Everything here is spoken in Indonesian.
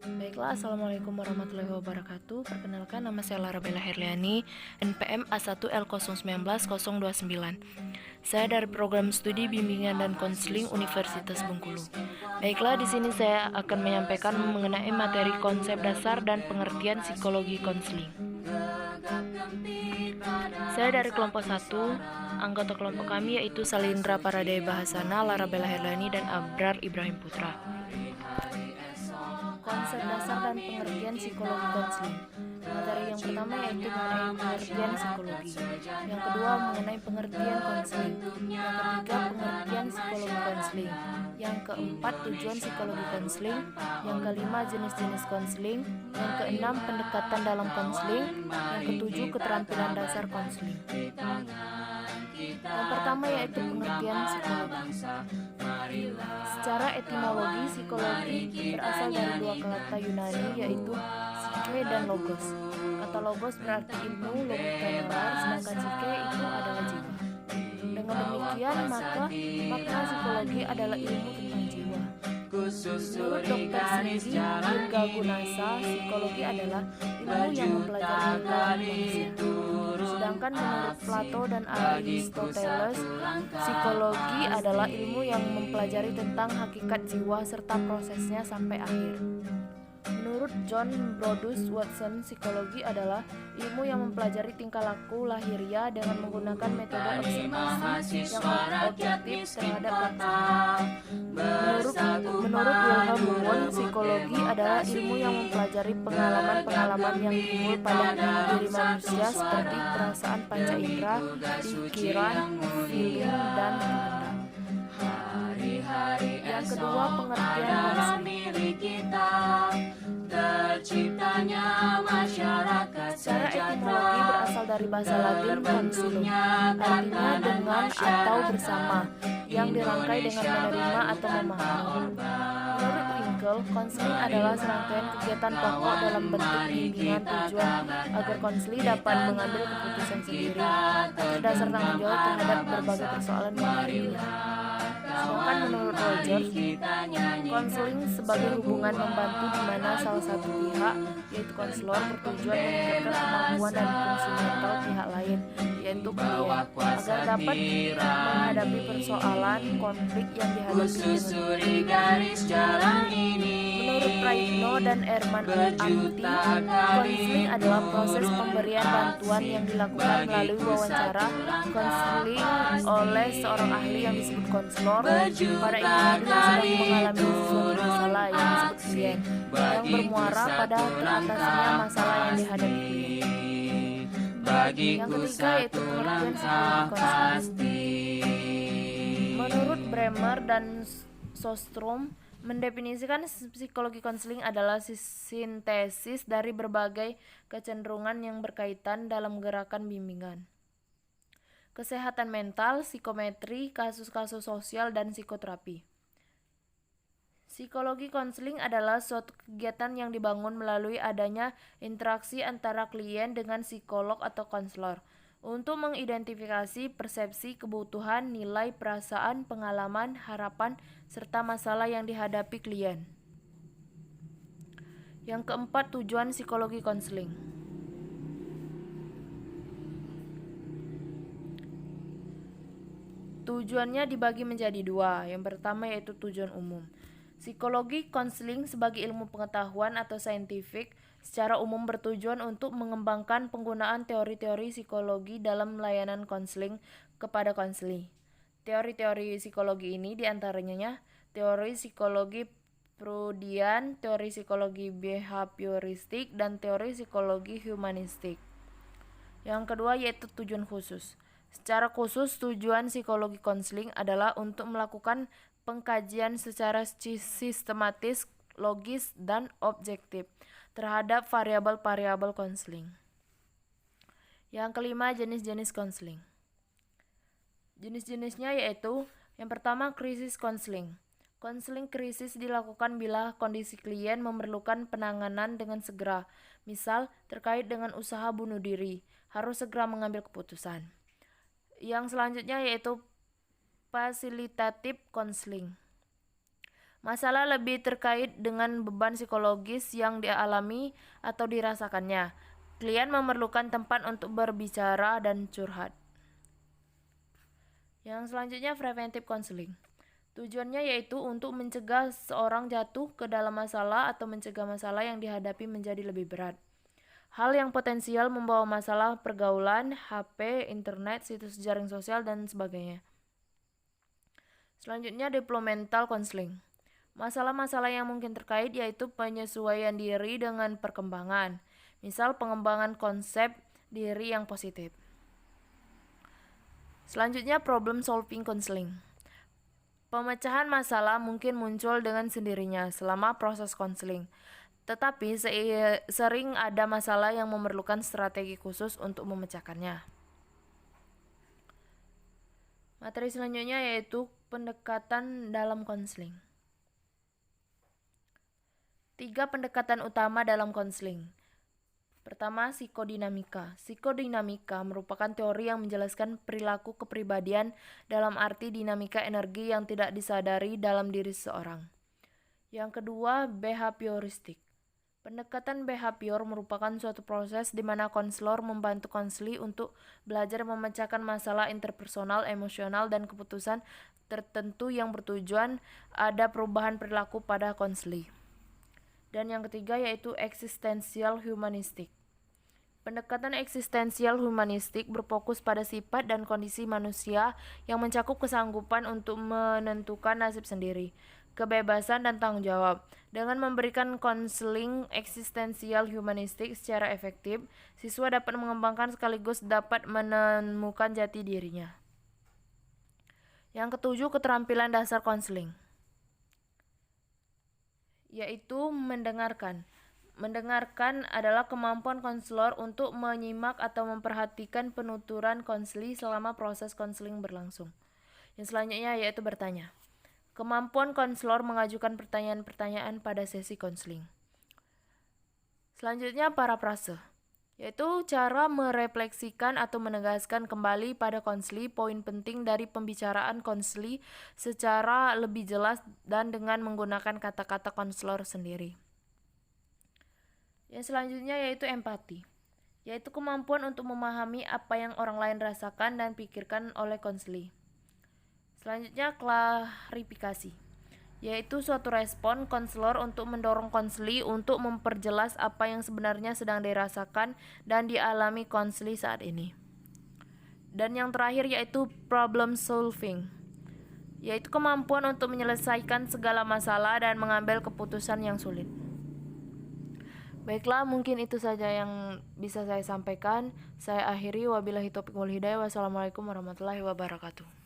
Baiklah, Assalamualaikum warahmatullahi wabarakatuh. Perkenalkan, nama saya Lara Bella Herliani, NPM A1L019029. Saya dari Program Studi Bimbingan dan Konseling Universitas Bengkulu. Baiklah, di sini saya akan menyampaikan mengenai materi konsep dasar dan pengertian psikologi konseling. Saya dari kelompok 1, anggota kelompok kami yaitu Salindra Paradaya Bahasana, Lara Bella Herliani, dan Abrar Ibrahim Putra. Konsep dasar dan pengertian psikologi konseling. Materi yang pertama yaitu mengenai pengertian psikologi. Yang kedua mengenai pengertian konseling. Yang ketiga pengertian psikologi konseling. Yang keempat tujuan psikologi konseling. Yang kelima jenis-jenis konseling. Yang keenam pendekatan dalam konseling. Yang ketujuh keterampilan dasar konseling. Yang pertama yaitu pengertian psikologi. Secara etimologi, psikologi berasal dari dua kata Yunani yaitu psyche dan logos. Kata logos berarti ilmu, logika nalar, sedangkan psyche itu adalah jiwa. Dengan demikian, maka makna psikologi adalah ilmu tentang jiwa. Menurut Dr. Cindy Dirgagunasa, psikologi adalah ilmu yang mempelajari tentang manusia. Sedangkan menurut Plato dan Aristoteles, psikologi adalah ilmu yang mempelajari tentang hakikat jiwa serta prosesnya sampai akhir. Menurut John Brodus Watson, psikologi adalah ilmu yang mempelajari tingkah laku lahiriah dengan menggunakan metode observasi yang objektif terhadap manusia. Menurut Wilhelm Wundt, psikologi adalah ilmu yang mempelajari pengalaman-pengalaman yang timbul pada diri manusia seperti perasaan panca indera, pikiran, feeling, dan kehendak. Yang kedua, pengertian konseling. Secara etimologi berasal dari bahasa Latin consilum, artinya dengan atau bersama, yang dirangkai dengan menerima atau memahami. Menurut Winkel, konseling adalah serangkaian kegiatan pokok dalam bentuk bimbingan tujuan agar konseli dapat mengambil keputusan sendiri atas dasar tanggung jawab terhadap berbagai persoalan yang dihadapinya. Sedangkan menurut Rogers, konseling sebagai hubungan membantu di mana salah satu pihak, yaitu konselor, bertujuan meningkatkan kemampuan dan fungsi mental pihak lain, yaitu klien, agar dapat menghadapi persoalan konflik yang dihadapi dengan. Menurut Praitno dan Erman Amti, konseling adalah proses pemberian bantuan yang dilakukan melalui wawancara konseling oleh seorang ahli yang disebut konselor pada individu yang sedang mengalami sesuatu masalah yang disebut klien, yang bermuara pada teratasnya masalah yang dihadapi klien. Yang ketiga yaitu pengertian psikologi konseling. Menurut Bremer dan Sostrom, mendefinisikan psikologi konseling adalah sintesis dari berbagai kecenderungan yang berkaitan dalam gerakan bimbingan, kesehatan mental, psikometri, kasus-kasus sosial, dan psikoterapi. Psikologi konseling adalah suatu kegiatan yang dibangun melalui adanya interaksi antara klien dengan psikolog atau konselor untuk mengidentifikasi persepsi, kebutuhan, nilai, perasaan, pengalaman, harapan, serta masalah yang dihadapi klien. Yang keempat, tujuan psikologi konseling. Tujuannya dibagi menjadi dua. Yang pertama yaitu tujuan umum. Psikologi konseling sebagai ilmu pengetahuan atau saintifik secara umum bertujuan untuk mengembangkan penggunaan teori-teori psikologi dalam layanan konseling kepada konseli. Teori-teori psikologi ini diantaranya teori psikologi Freudian, teori psikologi behavioristik, dan teori psikologi humanistik. Yang kedua yaitu tujuan khusus. Secara khusus, tujuan psikologi konseling adalah untuk melakukan pengkajian secara sistematis, logis, dan objektif terhadap variabel-variabel konseling. Yang kelima, jenis-jenis konseling. Jenis-jenisnya yaitu yang pertama, krisis konseling. Konseling krisis dilakukan bila kondisi klien memerlukan penanganan dengan segera, misal terkait dengan usaha bunuh diri, harus segera mengambil keputusan. Yang selanjutnya yaitu fasilitatif konseling. Masalah lebih terkait dengan beban psikologis yang dialami atau dirasakannya. Klien memerlukan tempat untuk berbicara dan curhat. Yang selanjutnya preventive counseling. Tujuannya yaitu untuk mencegah seorang jatuh ke dalam masalah atau mencegah masalah yang dihadapi menjadi lebih berat. Hal yang potensial membawa masalah pergaulan, HP, internet, situs jaring sosial, dan sebagainya. Selanjutnya developmental counseling. Masalah-masalah yang mungkin terkait yaitu penyesuaian diri dengan perkembangan, misal pengembangan konsep diri yang positif. Selanjutnya problem solving counseling. Pemecahan masalah mungkin muncul dengan sendirinya selama proses konseling, tetapi sering ada masalah yang memerlukan strategi khusus untuk memecahkannya. Materi selanjutnya yaitu pendekatan dalam konseling. 3 pendekatan utama dalam konseling. Pertama, psikodinamika. Psikodinamika merupakan teori yang menjelaskan perilaku kepribadian dalam arti dinamika energi yang tidak disadari dalam diri seseorang. Yang kedua, behavioristik. Pendekatan behavior merupakan suatu proses di mana konselor membantu konseli untuk belajar memecahkan masalah interpersonal, emosional, dan keputusan tertentu yang bertujuan ada perubahan perilaku pada konseli. Dan yang ketiga yaitu eksistensial humanistik. Pendekatan eksistensial humanistik berfokus pada sifat dan kondisi manusia yang mencakup kesanggupan untuk menentukan nasib sendiri, kebebasan, dan tanggung jawab. Dengan memberikan konseling eksistensial humanistik secara efektif, siswa dapat mengembangkan sekaligus dapat menemukan jati dirinya. Yang ketujuh, keterampilan dasar konseling, yaitu mendengarkan. Mendengarkan adalah kemampuan konselor untuk menyimak atau memperhatikan penuturan konseli selama proses konseling berlangsung. Yang selanjutnya yaitu bertanya. Kemampuan konselor mengajukan pertanyaan-pertanyaan pada sesi konseling. Selanjutnya parafrase, yaitu cara merefleksikan atau menegaskan kembali pada konseli poin penting dari pembicaraan konseli secara lebih jelas dan dengan menggunakan kata-kata konselor sendiri. Yang selanjutnya yaitu empati, yaitu kemampuan untuk memahami apa yang orang lain rasakan dan pikirkan oleh konseli. Selanjutnya klarifikasi, yaitu suatu respon konselor untuk mendorong konseli untuk memperjelas apa yang sebenarnya sedang dirasakan dan dialami konseli saat ini. Dan yang terakhir yaitu problem solving, yaitu kemampuan untuk menyelesaikan segala masalah dan mengambil keputusan yang sulit. Baiklah, mungkin itu saja yang bisa saya sampaikan. Saya akhiri, wabillahi taufiq wal hidayah. Wassalamualaikum warahmatullahi wabarakatuh.